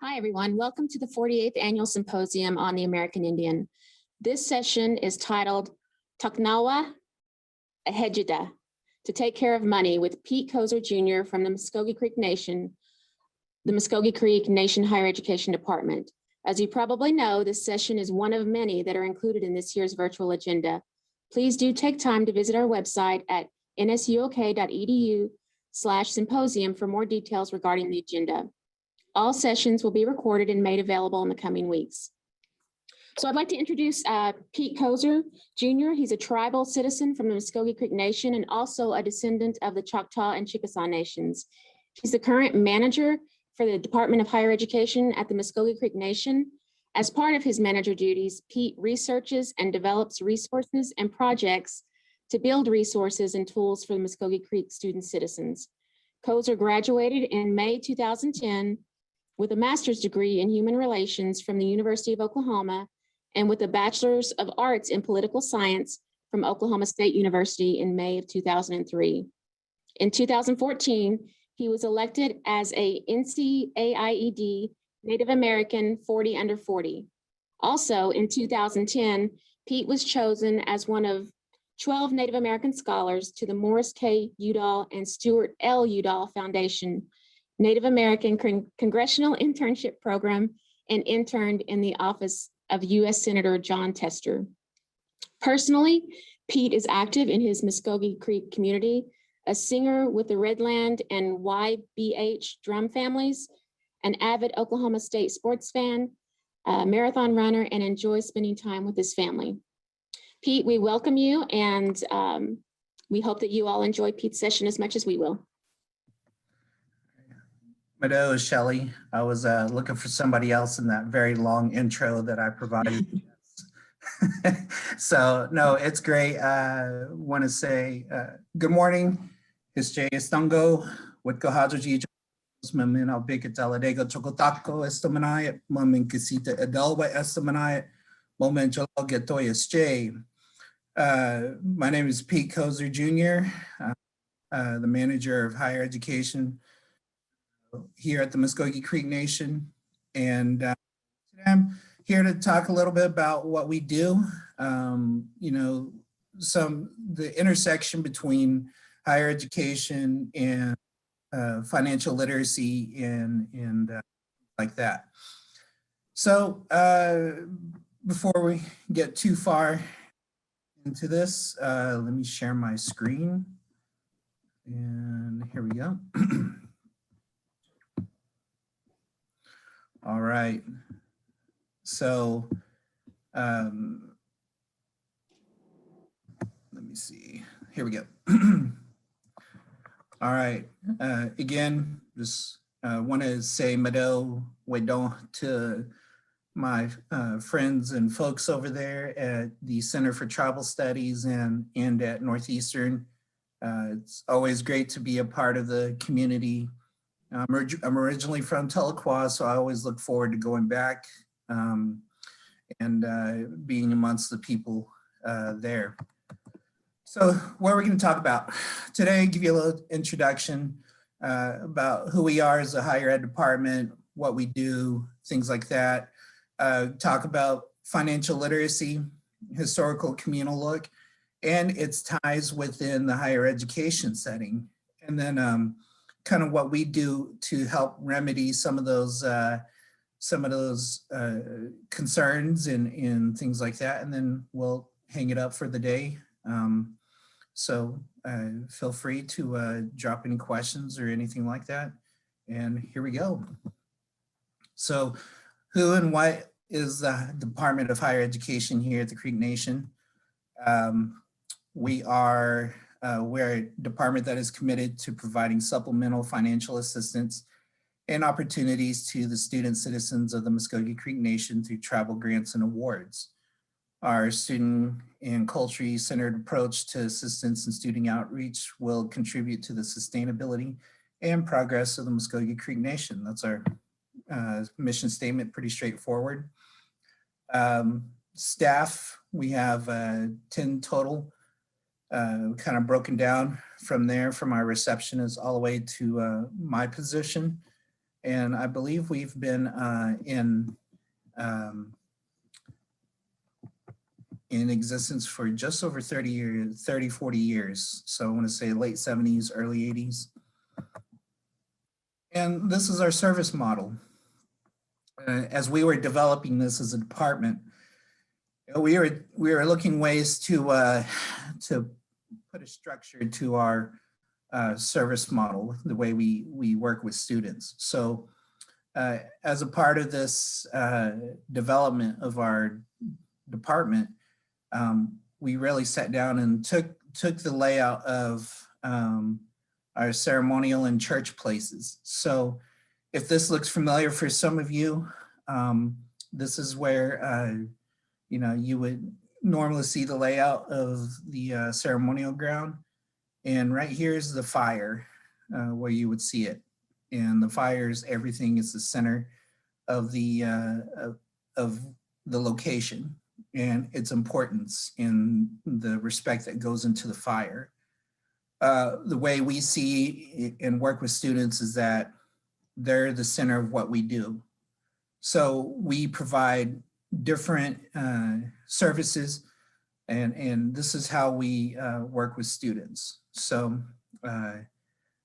Hi, everyone. Welcome to the 48th Annual Symposium on the American Indian. This session is titled Toknawv, Vhecetv, to take care of money with Pete Coser Jr. from the Muskogee Creek Nation, the Muskogee Creek Nation Higher Education Department. As you probably know, this session is one of many that are included in this year's virtual agenda. Please do take time to visit our website at nsuk.edu/symposium for more details regarding the agenda. All sessions will be recorded and made available in the coming weeks. So I'd like to introduce Pete Coser Jr. He's a tribal citizen from the Muskogee Creek Nation and also a descendant of the Choctaw and Chickasaw Nations. He's the current manager for the Department of Higher Education at the Muskogee Creek Nation. As part of his manager duties, Pete researches and develops resources and projects to build resources and tools for the Muskogee Creek student citizens. Coser graduated in May 2010 with a master's degree in human relations from the University of Oklahoma and with a bachelor's of arts in political science from Oklahoma State University in May of 2003. In 2014, he was elected as a NCAIED Native American 40 under 40. Also in 2010, Pete was chosen as one of 12 Native American scholars to the Morris K. Udall and Stuart L. Udall Foundation Native American Congressional Internship Program and interned in the office of U.S. Senator John Tester. Personally, Pete is active in his Muskogee Creek community, a singer with the Redland and YBH drum families, an avid Oklahoma State sports fan, a marathon runner, and enjoys spending time with his family. Pete, we welcome you, and we hope that you all enjoy Pete's session as much as we will. Mado, Shelley. I was looking for somebody else in that very long intro that I provided. So no, it's great. I want to say good morning. Hische Estango, Witkohaji, Mamin Albika Taladego, Chocotako, Estamanai, Mamin Casita Edelwa Estamanai, Moment Getoyas J. My name is Pete Coser Jr., the manager of higher education here at the Muskogee Creek Nation. And today I'm here to talk a little bit about what we do. You know, the intersection between higher education and financial literacy and like that. So before we get too far into this, let me share my screen. And here we go. All right. So let me see. Here we go. All right. Again, just want to say Mado Wedon to my friends and folks over there at the Center for Tribal Studies and at Northeastern. It's always great to be a part of the community. I'm originally from Tahlequah, so I always look forward to going back and being amongst the people there. So what are we going to talk about today? Give you a little introduction about who we are as a higher ed department, what we do, things like that. Talk about financial literacy, historical communal look, and its ties within the higher education setting. And then kind of what we do to help remedy some of those concerns and things like that. And then we'll hang it up for the day. So feel free to drop any questions or anything like that. And here we go. So who and what is the Department of Higher Education here at the Creek Nation? We're a department that is committed to providing supplemental financial assistance and opportunities to the student citizens of the Muskogee Creek Nation through tribal grants and awards. Our student and culturally centered approach to assistance and student outreach will contribute to the sustainability and progress of the Muskogee Creek Nation. That's our mission statement, pretty straightforward. Staff, we have 10 total, kind of broken down from there from our receptionist all the way to my position. And I believe we've been in existence for just over 30 years, 30, 40 years. So I want to say late 70s, early 80s. And this is our service model. As we were developing this as a department, we were looking ways to put a structure to our service model, the way we work with students. So as a part of this development of our department, we really sat down and took the layout of our ceremonial and church places. So if this looks familiar for some of you, this is where you would normally see the layout of the ceremonial ground. And right here is the fire where you would see it. And the fires, everything is the center of the location and its importance in the respect that goes into the fire. The way we see and work with students is that they're the center of what we do. So we provide different services, and this is how we work with students. So I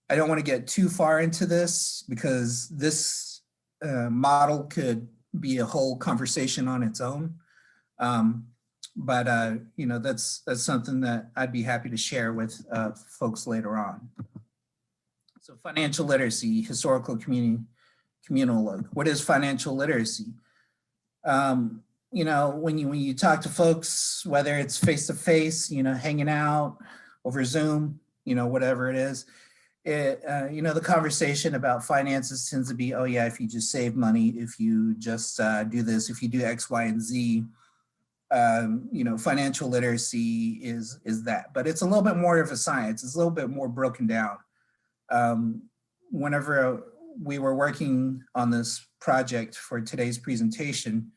don't want to get too far into this because this model could be a whole conversation on its own. But that's something that I'd be happy to share with folks later on. So financial literacy, historical communal look. What is financial literacy? When you talk to folks, whether it's face-to-face, hanging out over Zoom, whatever it is, the conversation about finances tends to be, oh yeah, if you just save money, if you just do this, if you do X, Y, and Z, financial literacy is that. But it's a little bit more of a science. It's a little bit more broken down. Whenever we were working on this project for today's presentation,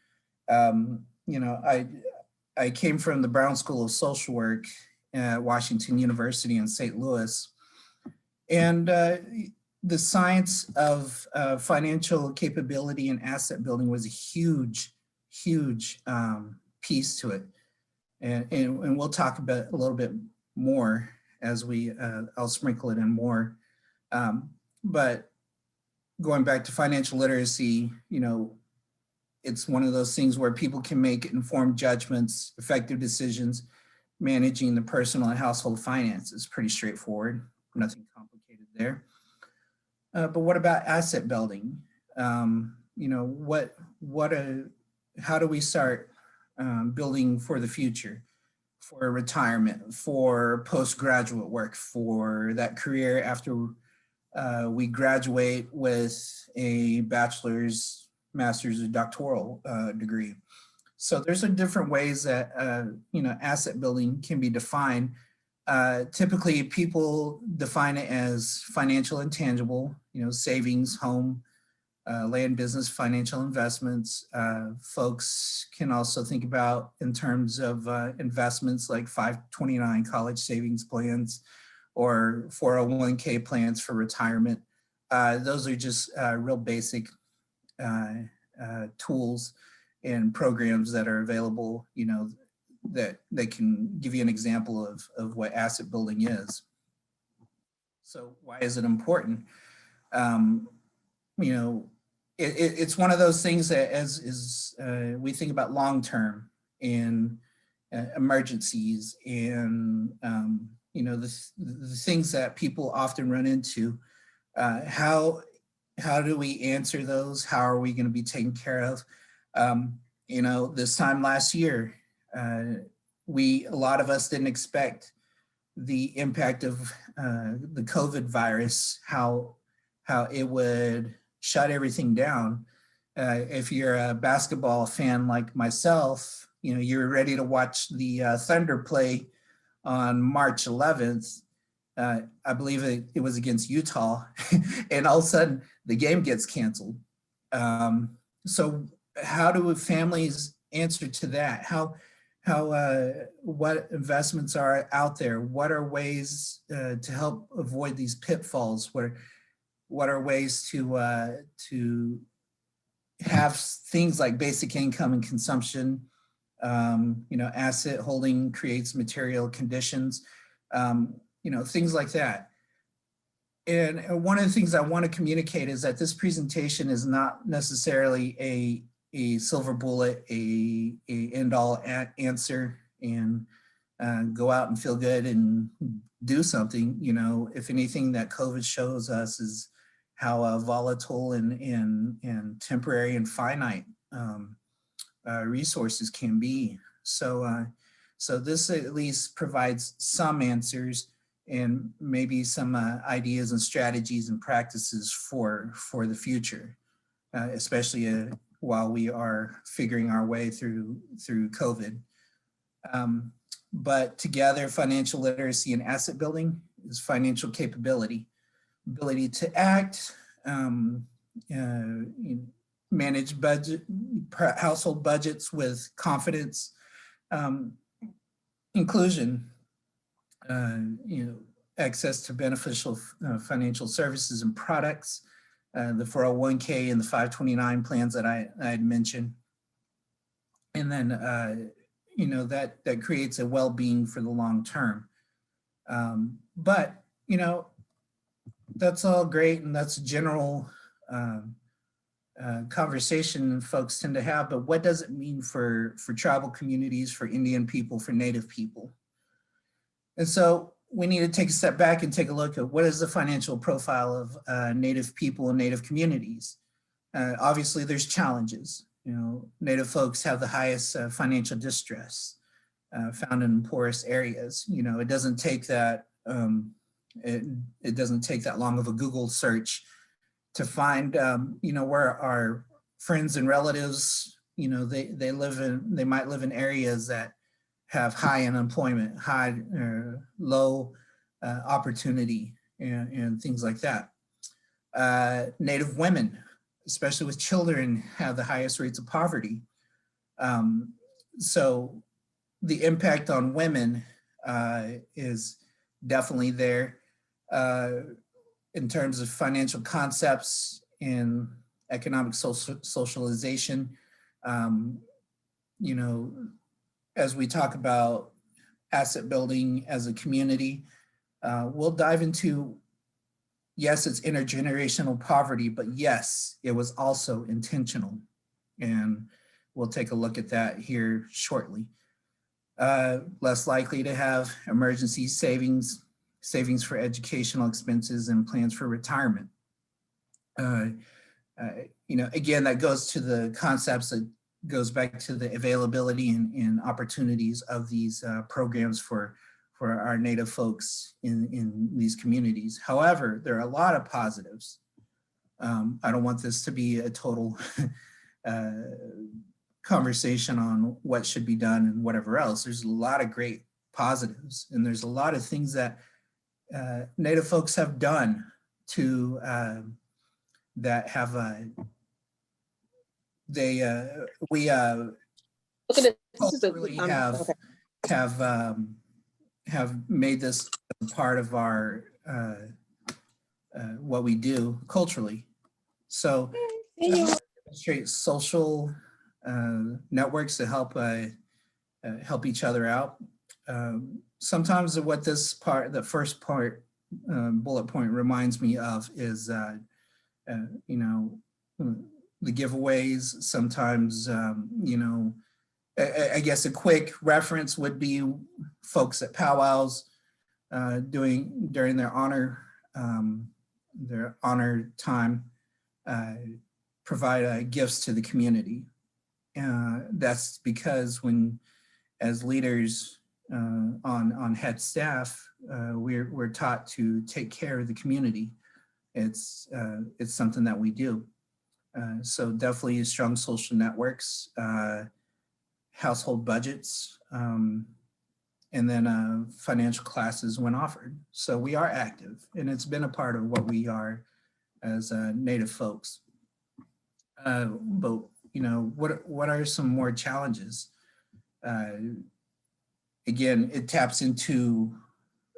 I came from the Brown School of Social Work at Washington University in St. Louis. And the science of financial capability and asset building was a huge piece to it. And we'll talk about a little bit more as I'll sprinkle it in more. But going back to financial literacy, it's one of those things where people can make informed judgments, effective decisions, managing the personal and household finances. Pretty straightforward, nothing complicated there. But what about asset building? How do we start building for the future, for retirement, for postgraduate work, for that career after we graduate with a bachelor's, master's, or doctoral degree? So there's different ways that asset building can be defined. Typically, people define it as financial and tangible, savings, home, land, business, financial investments. Folks can also think about in terms of investments like 529 college savings plans or 401k plans for retirement. Those are just real basic tools and programs that are available, that they can give you an example of what asset building is. So why is it important? It's one of those things that as we think about long-term and emergencies and, the things that people often run into, how do we answer those? How are we going to be taken care of? This time last year, a lot of us didn't expect the impact of the COVID virus, how it would shut everything down. If you're a basketball fan like myself, you're ready to watch the Thunder play on March 11th. I believe it was against Utah, and all of a sudden the game gets canceled. So how do families answer to that? What investments are out there? What are ways to help avoid these pitfalls where what are ways to have things like basic income and consumption. Asset holding creates material conditions, things like that. And one of the things I want to communicate is that this presentation is not necessarily a silver bullet, a end all answer, and go out and feel good and do something. If anything that COVID shows us is how volatile and temporary and finite resources can be. So this at least provides some answers and maybe some ideas and strategies and practices for the future, especially while we are figuring our way through COVID. But together, financial literacy and asset building is financial capability, ability to act, manage household budgets with confidence, inclusion, access to beneficial financial services and products, the 401k and the 529 plans that I had mentioned. And then, that creates a well-being for the long term. But, that's all great, and that's a general conversation folks tend to have, but what does it mean for tribal communities, for Indian people, for Native people? And so we need to take a step back and take a look at what is the financial profile of Native people and Native communities. Obviously, there's challenges. Native folks have the highest financial distress found in poorest areas. It doesn't take that it doesn't take that long of a Google search to find where our friends and relatives, they might live in areas that have high unemployment, low opportunity, and things like that. Native women, especially with children, have the highest rates of poverty. So the impact on women is definitely there in terms of financial concepts and economic socialization. As we talk about asset building as a community, we'll dive into, yes, it's intergenerational poverty, but yes, it was also intentional. And we'll take a look at that here shortly. Less likely to have emergency savings for educational expenses, and plans for retirement. Again, that goes to the concepts that goes back to the availability and opportunities of these programs for our Native folks in these communities. However, there are a lot of positives. I don't want this to be a total conversation on what should be done and whatever else. There's a lot of great positives, and there's a lot of things that Native folks have done to that have really have made this a part of our what we do culturally. So demonstrate social networks to help each other out. Sometimes what this part, the first part, bullet point reminds me of is, the giveaways. Sometimes, I guess a quick reference would be folks at powwows during their honor time, provide gifts to the community. That's because as leaders on head staff, we're taught to take care of the community. It's something that we do. So definitely strong social networks, household budgets, and then financial classes when offered. So we are active, and it's been a part of what we are as Native folks. But what are some more challenges? Again, it taps into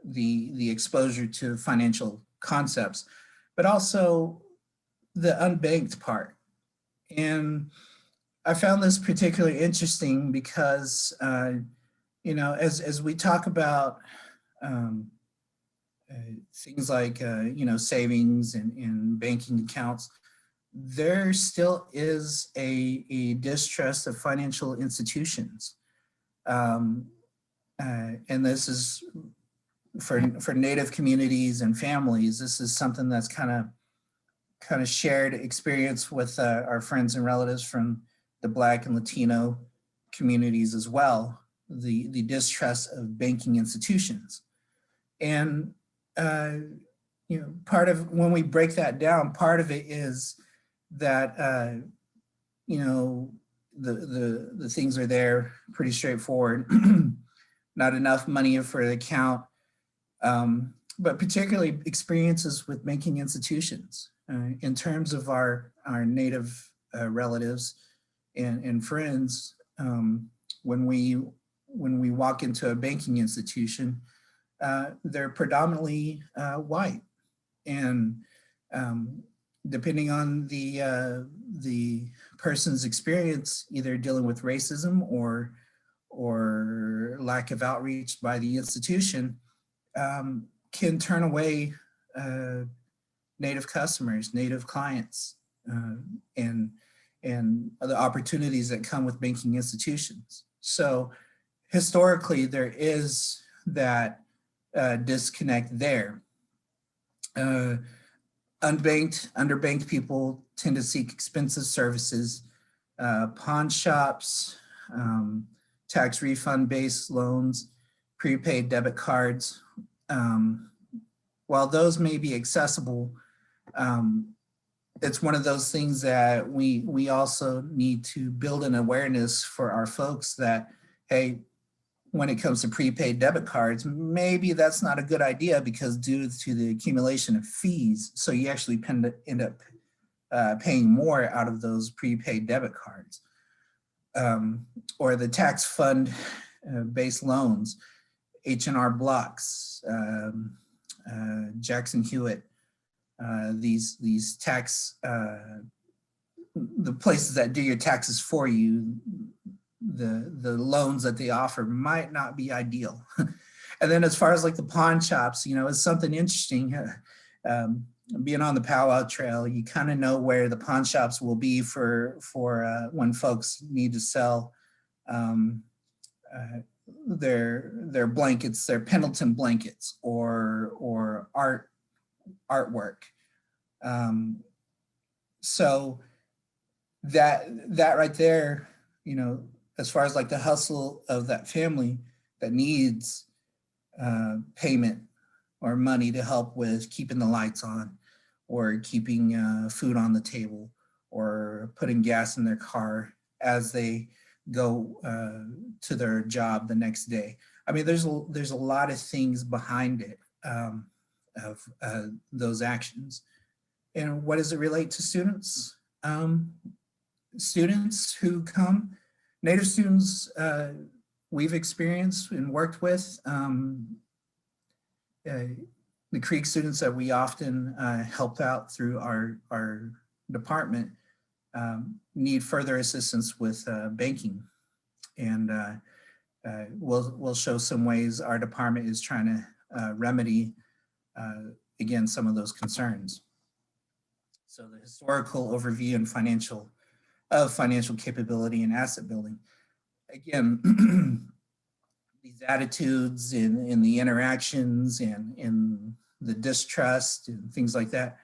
the exposure to financial concepts, but also the unbanked part. And I found this particularly interesting because, as we talk about things like, savings and banking accounts, there still is a distrust of financial institutions. And this is for Native communities and families. This is something that's kind of shared experience with our friends and relatives from the Black and Latino communities as well, the distrust of banking institutions. And, part of, when we break that down, part of it is that, the things are there, pretty straightforward, not enough money for the account, but particularly experiences with banking institutions. In terms of our Native relatives and friends, when we walk into a banking institution, they're predominantly white, and depending on the person's experience, either dealing with racism or lack of outreach by the institution, can turn away Native customers, Native clients, and the opportunities that come with banking institutions. So historically, there is that disconnect there. Underbanked people tend to seek expensive services, pawn shops, tax refund-based loans, prepaid debit cards. While those may be accessible, it's one of those things that we also need to build an awareness for our folks that, hey, when it comes to prepaid debit cards, maybe that's not a good idea because due to the accumulation of fees, so you actually end up paying more out of those prepaid debit cards. Or the tax fund based loans, H&R Blocks, Jackson Hewitt, these tax, the places that do your taxes for you, the loans that they offer might not be ideal. And then as far as like the pawn shops, it's something interesting. Being on the powwow trail, you kind of know where the pawn shops will be for when folks need to sell their blankets, their Pendleton blankets, or artwork. So that right there, as far as like the hustle of that family that needs payment or money to help with keeping the lights on, or keeping food on the table, or putting gas in their car as they go to their job the next day. I mean, there's a lot of things behind it of those actions. And what does it relate to students? Students who come, Native students we've experienced and worked with, the Creek students that we often help out through our department need further assistance with banking. And we'll show some ways our department is trying to remedy, again, some of those concerns. So the historical overview and financial capability and asset building. Again, these attitudes in the interactions and in the distrust and things like that,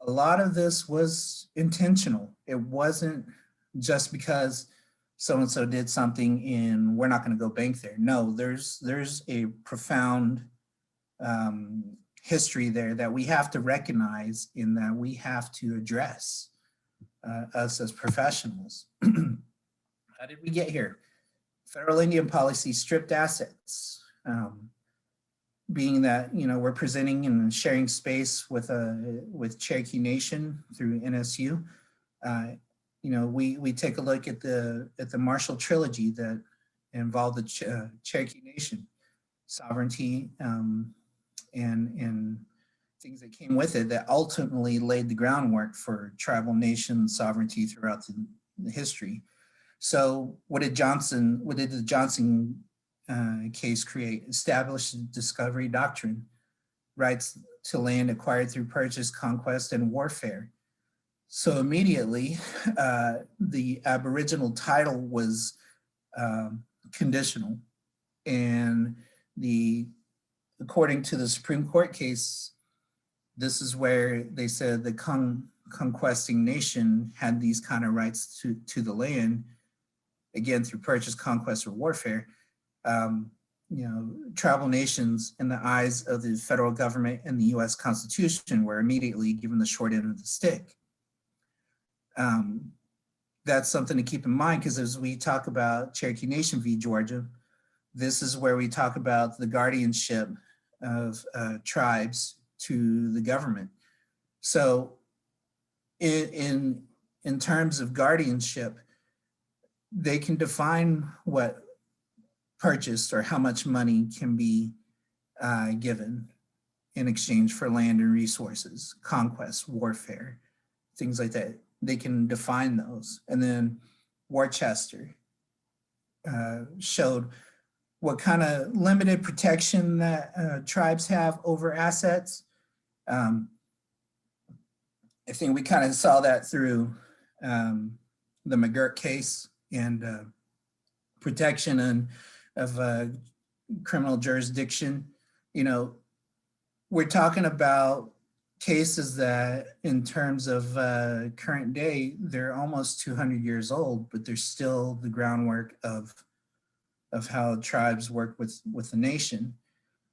a lot of this was intentional. It wasn't just because so-and-so did something and we're not going to go bank there. No, there's a profound history there that we have to recognize, in that we have to address us as professionals. How did we get here? Federal Indian policy stripped assets, being that we're presenting and sharing space with Cherokee Nation through NSU. We take a look at the Marshall Trilogy that involved the Cherokee Nation, sovereignty, and things that came with it that ultimately laid the groundwork for tribal nation sovereignty throughout the history. So what did the Johnson case create? Established the discovery doctrine, rights to land acquired through purchase, conquest, and warfare. So immediately, the Aboriginal title was conditional, and according to the Supreme Court case, this is where they said the conquesting nation had these kind of rights to the land, again, through purchase, conquest, or warfare. Tribal nations in the eyes of the federal government and the US Constitution were immediately given the short end of the stick. That's something to keep in mind, because as we talk about Cherokee Nation v. Georgia, this is where we talk about the guardianship of tribes to the government. So in terms of guardianship, they can define what purchased or how much money can be given in exchange for land and resources, conquest, warfare, things like that. They can define those. And then Worcester showed what kind of limited protection that tribes have over assets. I think we kind of saw that through the McGirt case and protection of criminal jurisdiction. We're talking about cases that in terms of current day, they're almost 200 years old, but they're still the groundwork of how tribes work with the nation.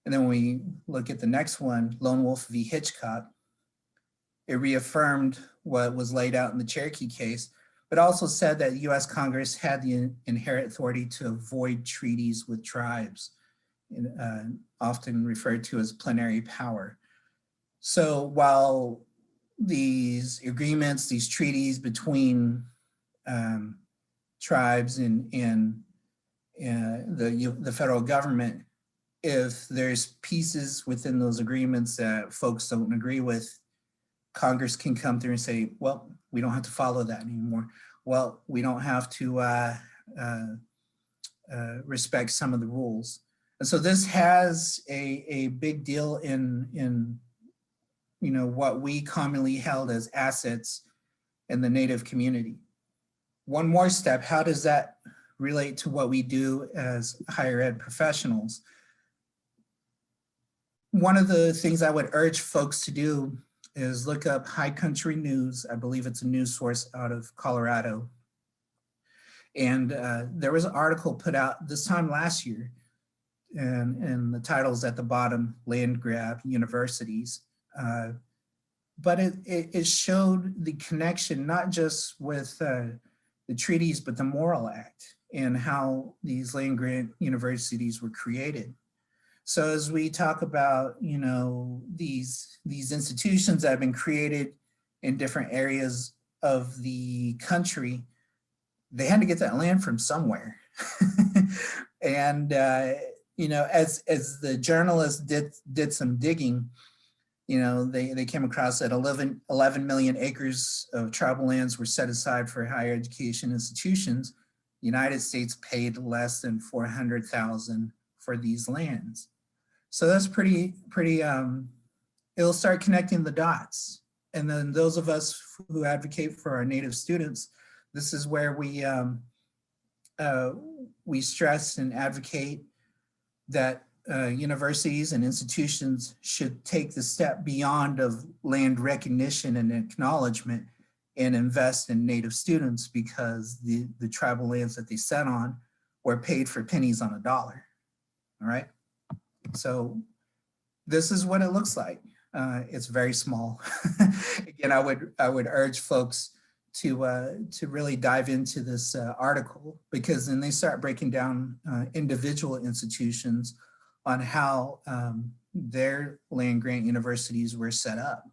And then when we look at the next one, Lone Wolf v. Hitchcock, it reaffirmed what was laid out in the Cherokee case, but also said that US Congress had the inherent authority to avoid treaties with tribes, often referred to as plenary power. So while these agreements, these treaties between tribes and the federal government, if there's pieces within those agreements that folks don't agree with, Congress can come through and say, well, we don't have to follow that anymore. Well, we don't have to respect some of the rules. And so this has a big deal in what we commonly held as assets in the Native community. One more step, how does that relate to what we do as higher ed professionals? One of the things I would urge folks to do is look up High Country News. I believe it's a news source out of Colorado. And there was an article put out this time last year, and the title's at the bottom, Land Grab Universities. But it showed the connection, not just with the treaties, but the Morrill Act and how these land grant universities were created. So as we talk about, these institutions that have been created in different areas of the country, they had to get that land from somewhere. And, as the journalists did some digging, they came across that 11 million acres of tribal lands were set aside for higher education institutions. The United States paid less than $400,000 for these lands. So that's pretty, it'll start connecting the dots. And then those of us who advocate for our Native students, this is where we stress and advocate that universities and institutions should take the step beyond of land recognition and acknowledgement and invest in Native students, because the tribal lands that they sat on were paid for pennies on a dollar. All right. So this is what it looks like. It's very small. Again, I would urge folks to really dive into this article, because then they start breaking down individual institutions on how their land grant universities were set up.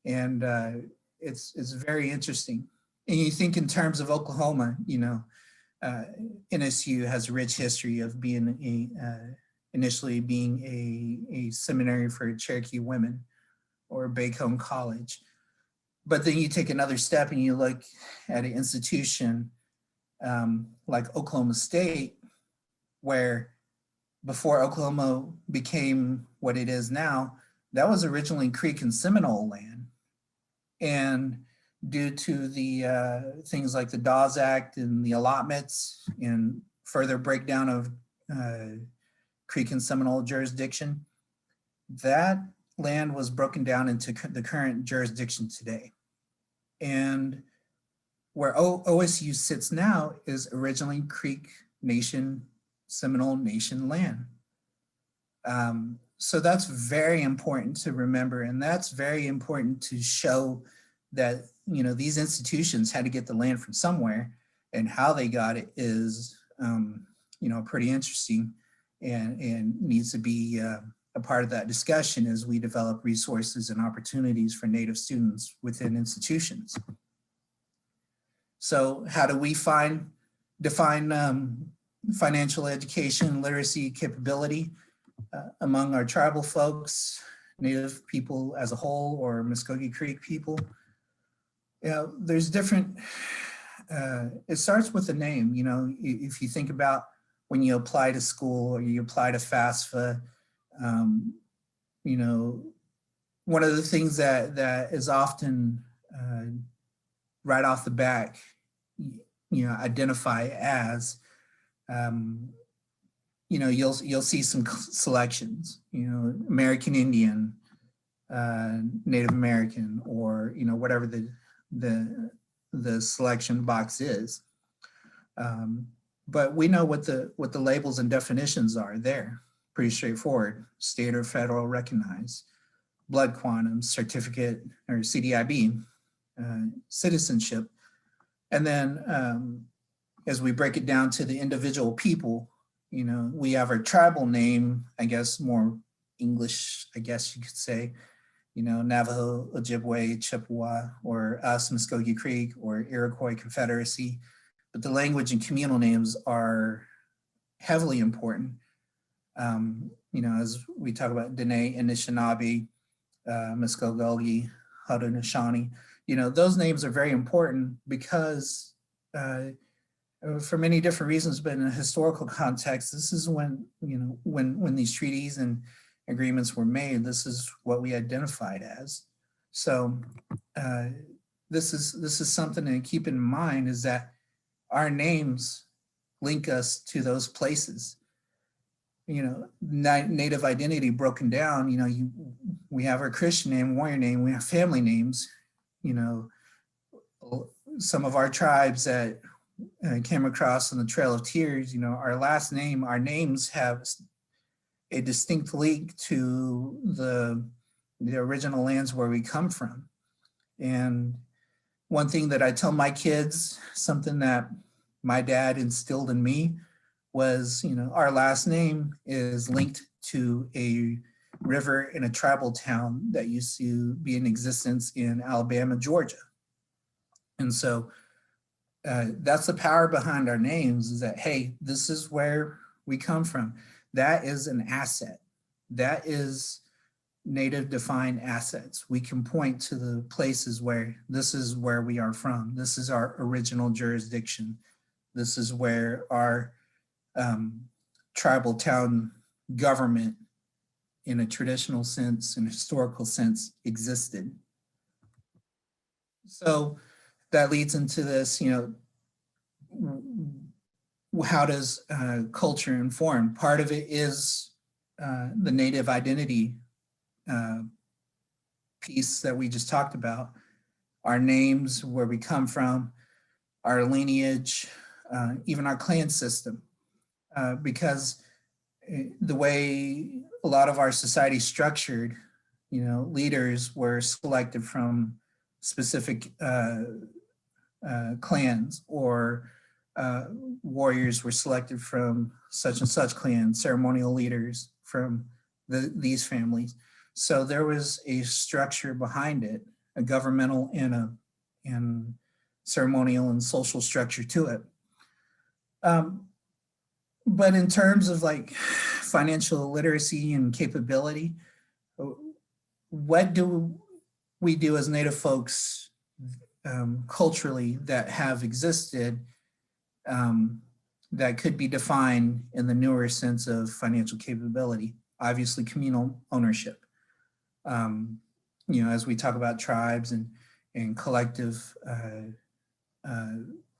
And it's very interesting. And you think in terms of Oklahoma, NSU has a rich history of being initially being a seminary for Cherokee women. or Bacone College. But then you take another step and you look at an institution like Oklahoma State, where before Oklahoma became what it is now, that was originally Creek and Seminole land. And due to the things like the Dawes Act and the allotments and further breakdown of Creek and Seminole jurisdiction, that land was broken down into the current jurisdiction today. And where OSU sits now is originally Creek Nation, Seminole Nation land. So that's very important to remember, and that's very important to show that, you know, these institutions had to get the land from somewhere, and how they got it is, you know, pretty interesting, and needs to be a part of that discussion as we develop resources and opportunities for Native students within institutions. So how do we define financial education, literacy capability among our tribal folks, Native people as a whole, or Muskogee Creek people? You know, there's different, it starts with the name. You know, if you think about when you apply to school or you apply to FAFSA, you know, one of the things that is often right off the bat, you know, identify as, you know, you'll see some selections, you know, American Indian, Native American, or, you know, whatever the selection box is. But we know what the labels and definitions are there. Pretty straightforward: state or federal recognized, blood quantum, certificate or CDIB, citizenship. And then as we break it down to the individual people, you know, we have our tribal name, I guess more English, I guess you could say, you know, Navajo, Ojibwe, Chippewa, or us, Muskogee Creek, or Iroquois Confederacy. But the language and communal names are heavily important. You know, as we talk about Dene, Anishinaabe, Muskogee, Haudenosaunee, you know, those names are very important because for many different reasons, but in a historical context, this is when, you know, when these treaties and agreements were made, this is what we identified as. So this is something to keep in mind, is that our names link us to those places. You know, Native identity broken down, you know, we have our Christian name, warrior name, we have family names. You know, some of our tribes that came across on the Trail of Tears, you know, our last name, our names have a distinct link to the original lands where we come from. And one thing that I tell my kids, something that my dad instilled in me, was, you know, our last name is linked to a river in a tribal town that used to be in existence in Alabama, Georgia. And so that's the power behind our names, is that, hey, this is where we come from. That is an asset. That is Native defined assets. We can point to the places where this is where we are from. This is our original jurisdiction. This is where our tribal town government, in a traditional sense, in a historical sense, existed. So that leads into this, you know, how does culture inform? Part of it is the Native identity piece that we just talked about, our names, where we come from, our lineage, even our clan system, because the way a lot of our society is structured, you know, leaders were selected from specific clans, or warriors were selected from such and such clan, ceremonial leaders from these families. So there was a structure behind it, a governmental and ceremonial and social structure to it. But in terms of like financial literacy and capability, what do we do as Native folks culturally that have existed that could be defined in the newer sense of financial capability? Obviously, communal ownership. As we talk about tribes and collective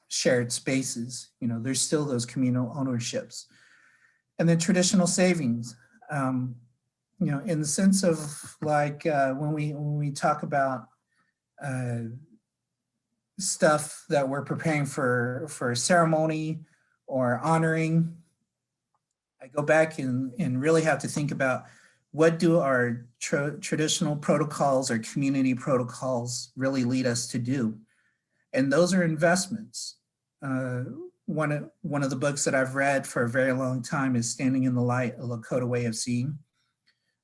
shared spaces, there's still those communal ownerships. And then traditional savings, in the sense of like when we talk about stuff that we're preparing for a ceremony or honoring, I go back and really have to think about what do our traditional protocols or community protocols really lead us to do? And those are investments. One of the books that I've read for a very long time is Standing in the Light, A Lakota Way of Seeing.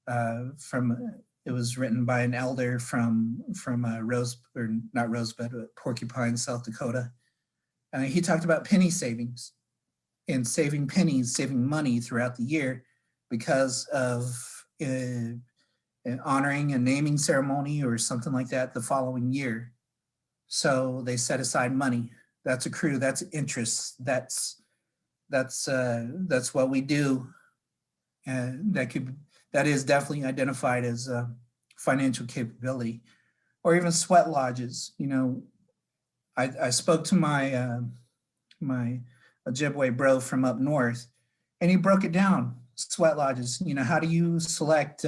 It was written by an elder from Porcupine, South Dakota. He talked about penny savings and saving pennies, saving money throughout the year because of an honoring a naming ceremony or something like that the following year. So they set aside money. That's accrued, that's interest, that's what we do. And that is definitely identified as financial capability. Or even sweat lodges. I spoke to my Ojibwe bro from up north, and he broke it down. Sweat lodges, how do you select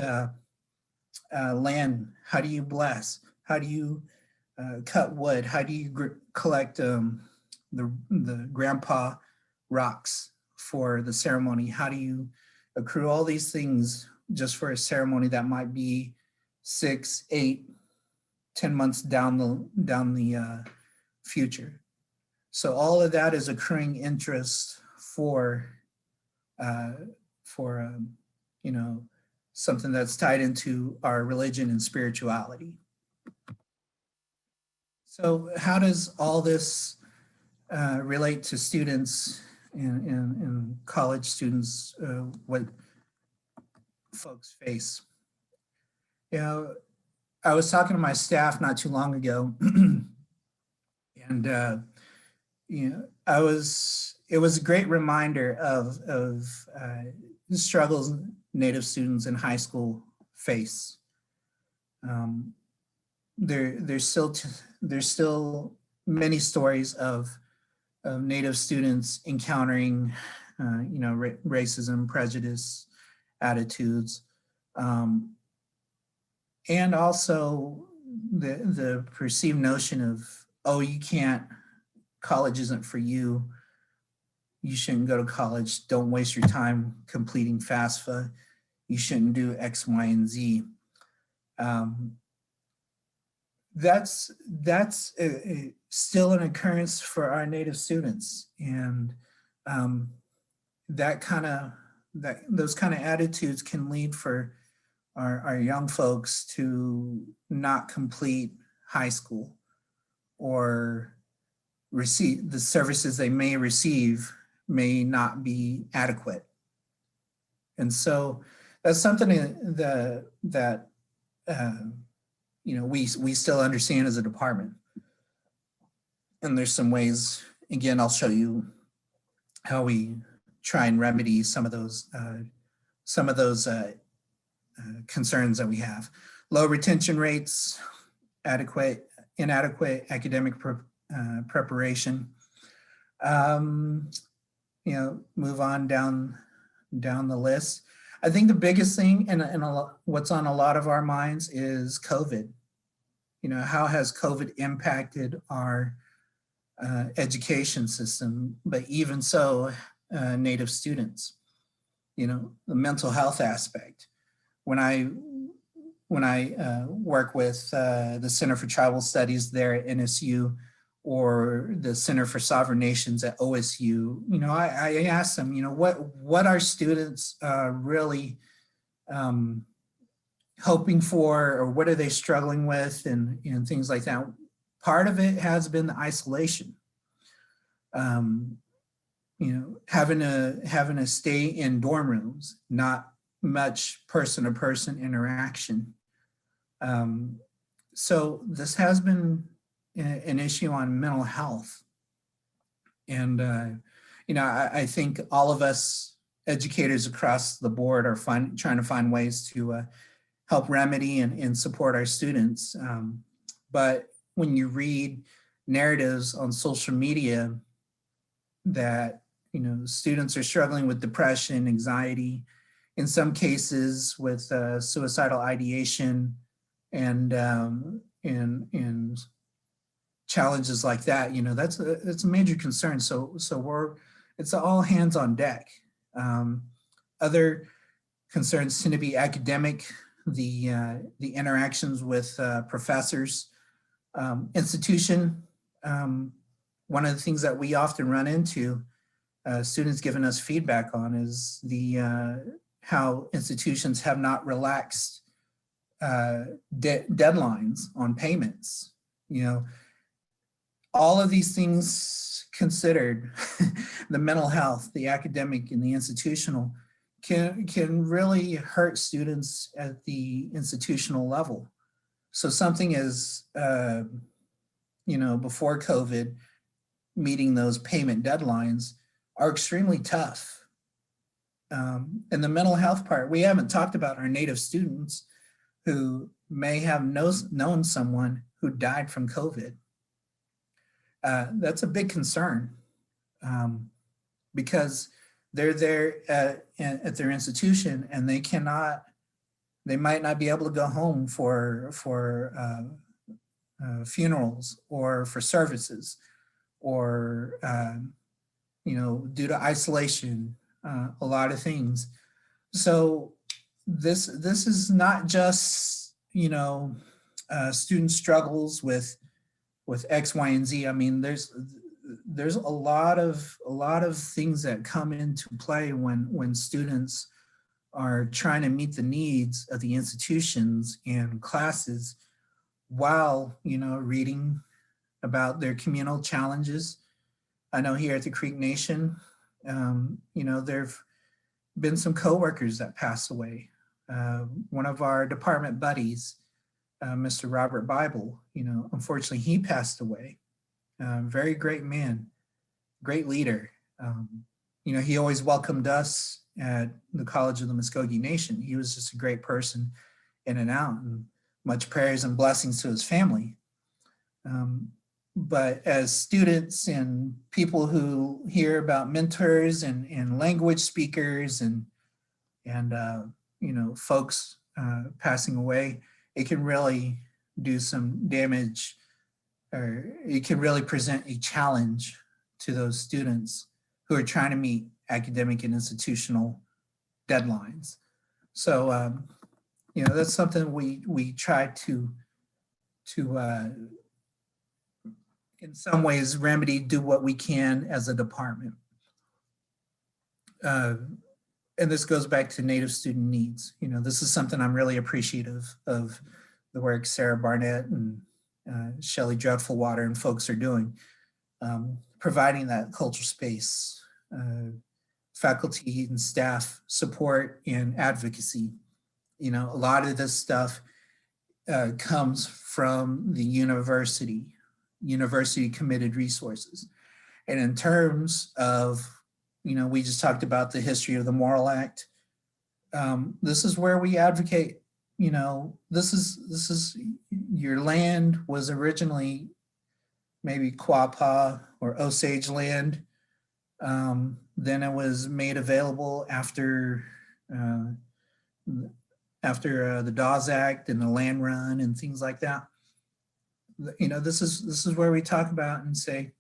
land? How do you bless? How do you cut wood? How do you collect the grandpa rocks for the ceremony? How do you accrue all these things just for a ceremony that might be 6, 8, 10 months down the future? So all of that is accruing interest for something that's tied into our religion and spirituality. So how does all this relate to students and college students, what folks face? I was talking to my staff not too long ago, and it was a great reminder of the struggles Native students in high school face. There's still many stories of Native students encountering, racism, prejudice, attitudes, and also the perceived notion of, oh, you can't, college isn't for you. You shouldn't go to college. Don't waste your time completing FAFSA. You shouldn't do X, Y, and Z. That's still an occurrence for our Native students, and those kind of attitudes can lead for our young folks to not complete high school or receive the services they may receive may not be adequate. And so that's something that we still understand as a department. And there's some ways, again, I'll show you how we try and remedy some of those concerns that we have. Low retention rates, inadequate academic preparation. Move on down the list. I think the biggest thing and what's on a lot of our minds is COVID. How has COVID impacted our education system, but even so, Native students, the mental health aspect. When I work with the Center for Tribal Studies there at NSU or the Center for Sovereign Nations at OSU, I ask them, what are students really hoping for, or what are they struggling with, and things like that. Part of it has been the isolation. Having to stay in dorm rooms, not much person-to-person interaction. So this has been an issue on mental health. And, I think all of us educators across the board are trying to find ways to help remedy and support our students. But when you read narratives on social media that, students are struggling with depression, anxiety, in some cases with suicidal ideation and challenges like that, that's a major concern. So it's all hands on deck. Other concerns tend to be academic, the interactions with professors, institution. One of the things that we often run into, students giving us feedback on, is how institutions have not relaxed deadlines on payments. All of these things considered, the mental health, the academic, and the institutional, can really hurt students at the institutional level. So something is, before COVID, meeting those payment deadlines are extremely tough. And the mental health part, we haven't talked about our Native students who may have known someone who died from COVID. That's a big concern, because they're there at their institution and they might not be able to go home for funerals or for services, or due to isolation, a lot of things. So this is not just student struggles with X, Y, and Z. I mean, there's a lot of things that come into play when students are trying to meet the needs of the institutions and classes while reading about their communal challenges. I know here at the Creek Nation, there've been some coworkers that passed away. One of our department buddies, Mr. Robert Bible, unfortunately he passed away. Very great man, great leader. He always welcomed us at the College of the Muskogee Nation. He was just a great person in and out, and much prayers and blessings to his family. But as students and people who hear about mentors and language speakers and folks passing away, it can really do some damage, or it can really present a challenge to those students who are trying to meet academic and institutional deadlines. So, that's something we try to in some ways remedy, do what we can as a department. And this goes back to Native student needs. This is something I'm really appreciative of, the work Sarah Barnett and Shelley Dreadfulwater and folks are doing, providing that cultural space, faculty and staff support and advocacy. A lot of this stuff comes from the university committed resources. And in terms of, we just talked about the history of the Moral Act. This is where we advocate, this is your land was originally maybe Quapaw or Osage land. Then it was made available after the Dawes Act and the Land Run and things like that. This is where we talk about and say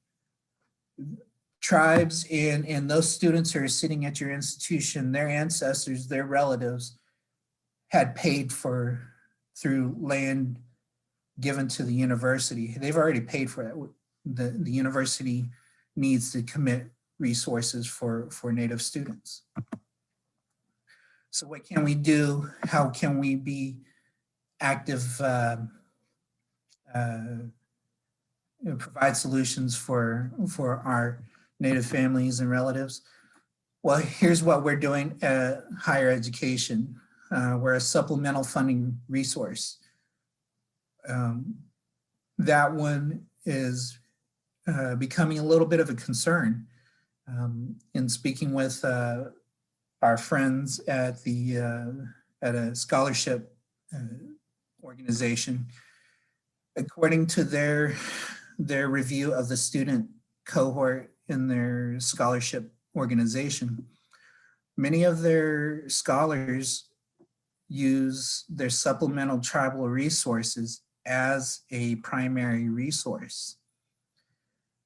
tribes and those students who are sitting at your institution, their ancestors, their relatives had paid for through land given to the university. They've already paid for that. The university needs to commit resources for Native students. So what can we do? How can we be active, provide solutions for our Native families and relatives? Well, here's what we're doing at higher education. We're a supplemental funding resource. that one is becoming a little bit of a concern. In speaking with our friends at a scholarship organization, according to their review of the student cohort in their scholarship organization, many of their scholars use their supplemental tribal resources as a primary resource.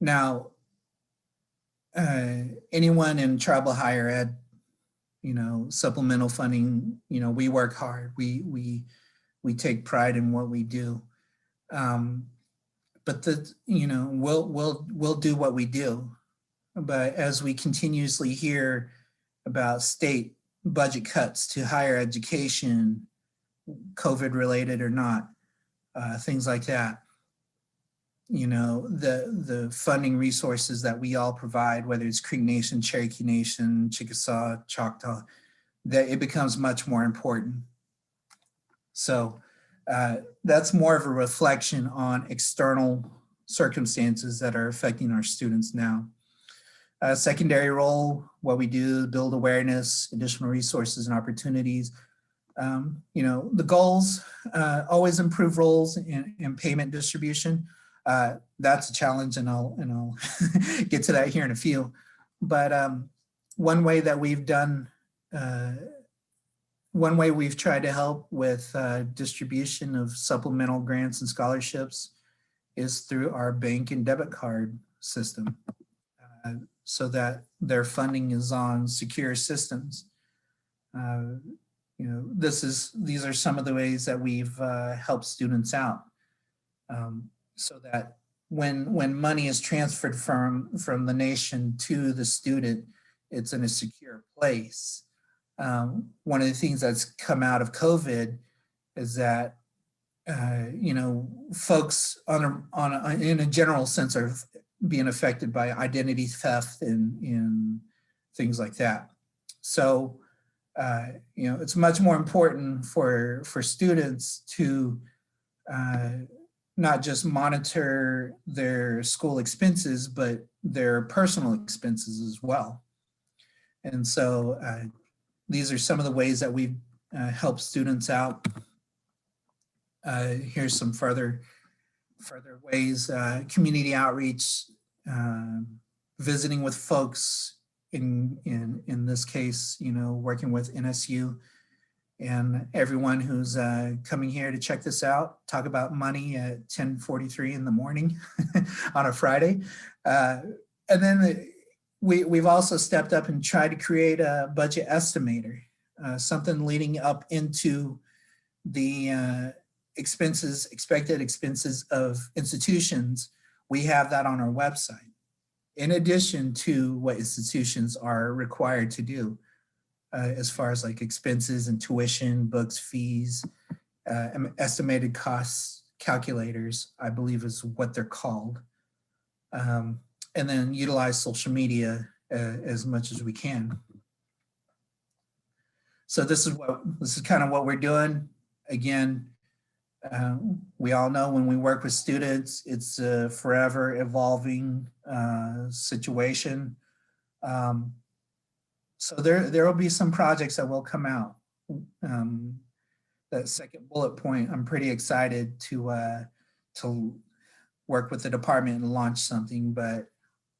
Now, anyone in tribal higher ed, supplemental funding, we work hard. We take pride in what we do. But we'll do what we do. But as we continuously hear about state budget cuts to higher education, COVID related or not, things like that, the funding resources that we all provide, whether it's Creek Nation, Cherokee Nation, Chickasaw, Choctaw, that it becomes much more important. So that's more of a reflection on external circumstances that are affecting our students now. Secondary role, what we do, build awareness, additional resources and opportunities. The goals, always improve roles in payment distribution. That's a challenge, and I'll get to that here in a few. But one way that we've done, one way we've tried to help with distribution of supplemental grants and scholarships is through our bank and debit card system, so that their funding is on secure systems. These are some of the ways that we've helped students out, so that when money is transferred from the nation to the student, it's in a secure place. One of the things that's come out of COVID is that folks in a general sense are being affected by identity theft and things like that. So it's much more important for students to not just monitor their school expenses, but their personal expenses as well. And so these are some of the ways that we've helped students out. Here's some further ways: community outreach, visiting with folks. In this case, working with NSU and everyone who's coming here to check this out, talk about money at 10:43 in the morning on a Friday. And then we've also stepped up and tried to create a budget estimator, something leading up into the expected expenses of institutions. We have that on our website, in addition to what institutions are required to do as far as like expenses and tuition, books, fees, estimated costs calculators, I believe is what they're called. And then utilize social media as much as we can. So this is kind of what we're doing. Again, we all know when we work with students, it's a forever evolving situation. So there will be some projects that will come out. That second bullet point, I'm pretty excited to work with the department and launch something, but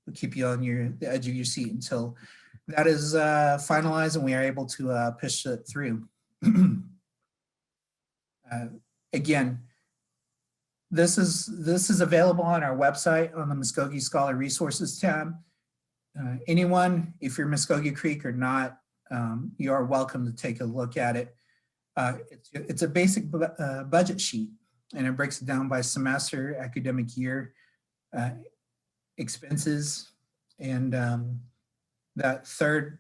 we'll keep you on the edge of your seat until that is finalized and we are able to push it through. Again, this is available on our website on the Muskogee Scholar Resources tab. Anyone, if you're Muskogee Creek or not, you are welcome to take a look at it. It's a basic budget sheet, and it breaks it down by semester, academic year, expenses, and that third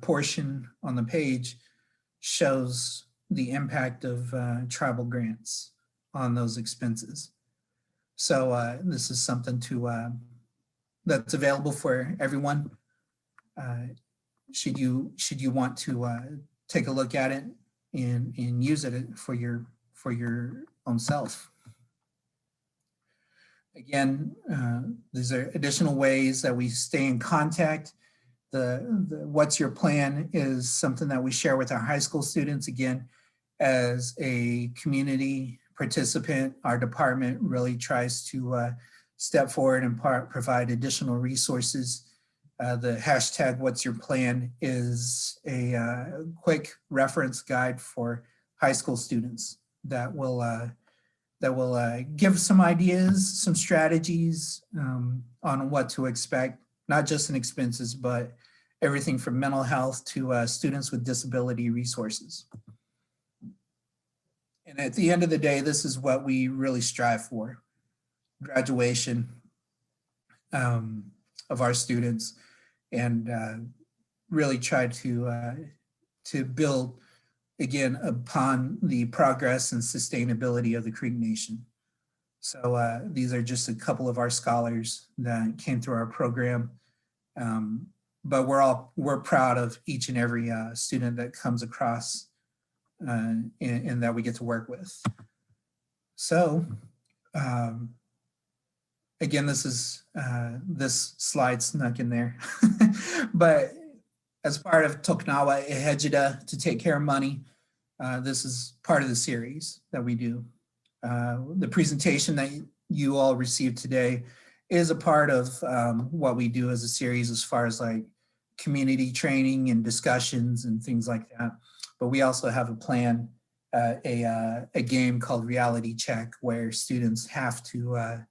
portion on the page shows the impact of tribal grants on those expenses. So this is something that's available for everyone. Should you want to take a look at it and use it for your own self. Again, these are additional ways that we stay in contact. The what's your plan is something that we share with our high school students. Again, as a community participant, our department really tries to step forward and provide additional resources. The hashtag what's your plan is a quick reference guide for high school students that will give some ideas, some strategies on what to expect, not just in expenses, but everything from mental health to students with disability resources. And at the end of the day, this is what we really strive for: graduation of our students, and really try to build, again, upon the progress and sustainability of the Creek Nation. So these are just a couple of our scholars that came through our program. But we're proud of each and every student that comes across and that we get to work with. So again, this slide snuck in there, but as part of Toknawv, Vhecetv, to take care of money, this is part of the series that we do. The presentation that you all received today is a part of what we do as a series, as far as like community training and discussions and things like that. But we also have a plan, a game called Reality Check, where students have to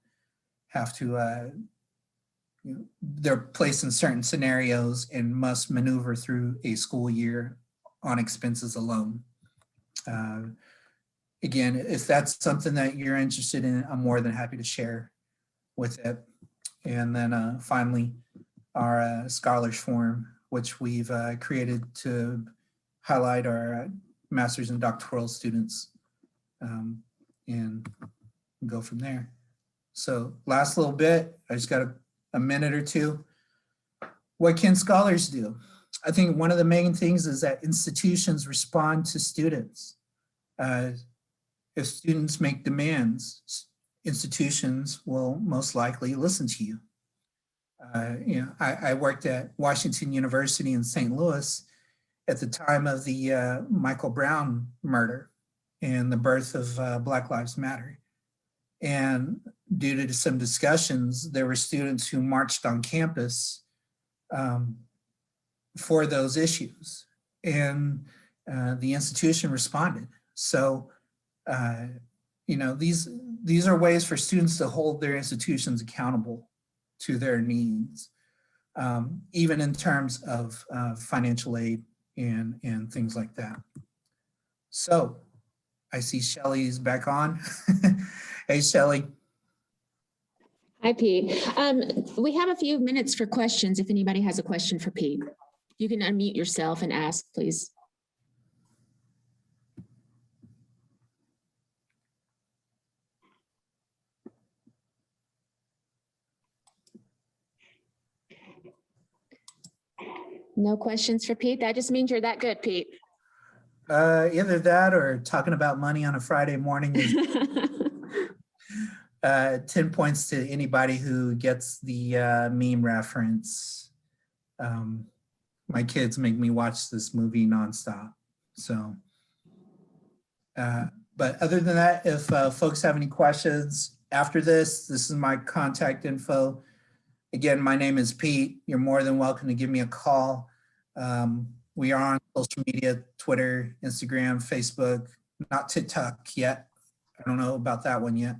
they're placed in certain scenarios and must maneuver through a school year on expenses alone. Again, if that's something that you're interested in, I'm more than happy to share with it. And then finally, our Scholars Forum, which we've created to highlight our master's and doctoral students, and go from there. So last little bit, I just got a minute or two. What can scholars do? I think one of the main things is that institutions respond to students. If students make demands, institutions will most likely listen to you. I worked at Washington University in St. Louis at the time of the Michael Brown murder and the birth of Black Lives Matter. And due to some discussions, there were students who marched on campus for those issues, and the institution responded. So, these are ways for students to hold their institutions accountable to their needs, even in terms of financial aid and things like that. So I see Shelly's back on. Hey, Shelly. Hi, Pete. We have a few minutes for questions if anybody has a question for Pete. You can unmute yourself and ask, please. No questions for Pete? That just means you're that good, Pete. Either that or talking about money on a Friday morning is 10 points to anybody who gets the meme reference. My kids make me watch this movie nonstop. So, but other than that, if folks have any questions after this is my contact info. Again, my name is Pete. You're more than welcome to give me a call. We are on social media, Twitter, Instagram, Facebook, not TikTok yet. I don't know about that one yet,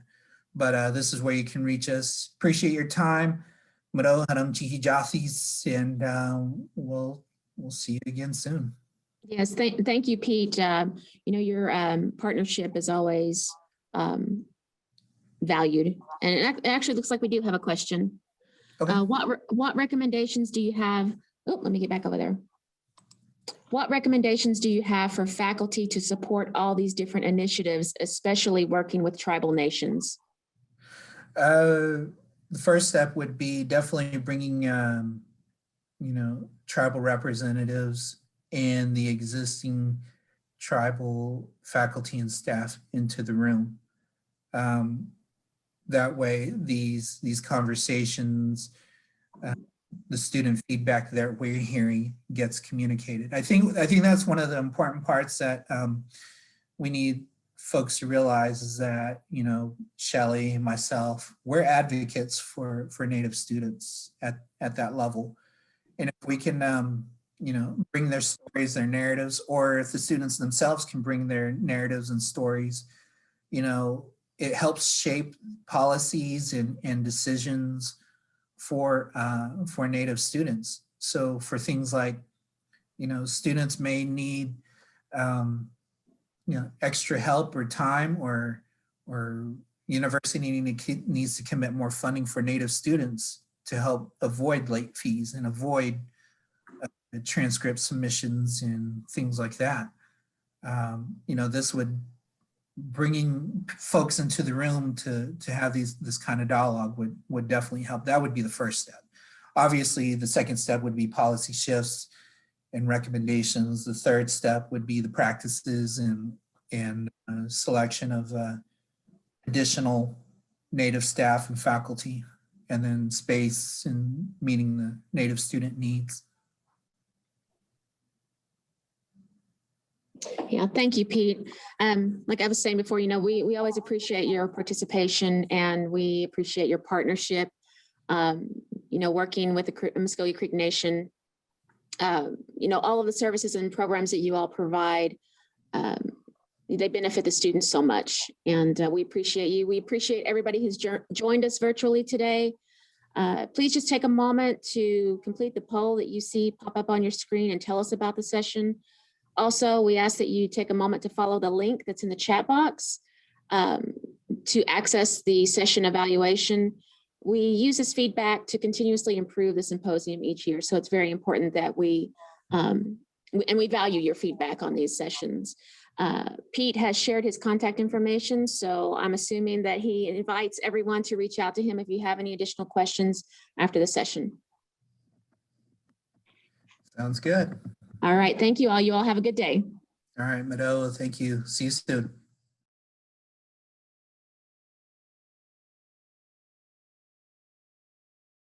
but this is where you can reach us. Appreciate your time. Maro haram chihi jathis, and we'll see you again soon. Yes, thank you, Pete. Your partnership is always valued, and it actually looks like we do have a question. Okay. What recommendations do you have? Oh, let me get back over there. What recommendations do you have for faculty to support all these different initiatives, especially working with tribal nations? The first step would be definitely bringing, tribal representatives and the existing tribal faculty and staff into the room. That way, these conversations, the student feedback that we're hearing gets communicated. I think that's one of the important parts that we need folks to realize is that, you know, Shelley, myself, we're advocates for Native students at that level. And if we can, you know, bring their stories, their narratives, or if the students themselves can bring their narratives and stories, you know, it helps shape policies and decisions for Native students. So for things like, you know, students may need, you know, extra help or time, or university needs to commit more funding for Native students to help avoid late fees and avoid transcript submissions and things like that. You know, this would, bringing folks into the room to have this kind of dialogue would definitely help. That would be the first step. Obviously, the second step would be policy shifts and recommendations. The third step would be the practices and selection of additional Native staff and faculty, and then space and meeting the Native student needs. Yeah, thank you, Pete. Like I was saying before, you know, we always appreciate your participation, and we appreciate your partnership, you know, working with the Muscogee Creek Nation. You know, all of the services and programs that you all provide, they benefit the students so much, and we appreciate you. We appreciate everybody who's joined us virtually today. Please just take a moment to complete the poll that you see pop up on your screen and tell us about the session. Also, we ask that you take a moment to follow the link that's in the chat box to access the session evaluation. We use this feedback to continuously improve the symposium each year, so it's very important that we value your feedback on these sessions. Pete has shared his contact information, so I'm assuming that he invites everyone to reach out to him if you have any additional questions after the session. Sounds good. All right, thank you all. You all have a good day. All right, Mado, thank you. See you soon.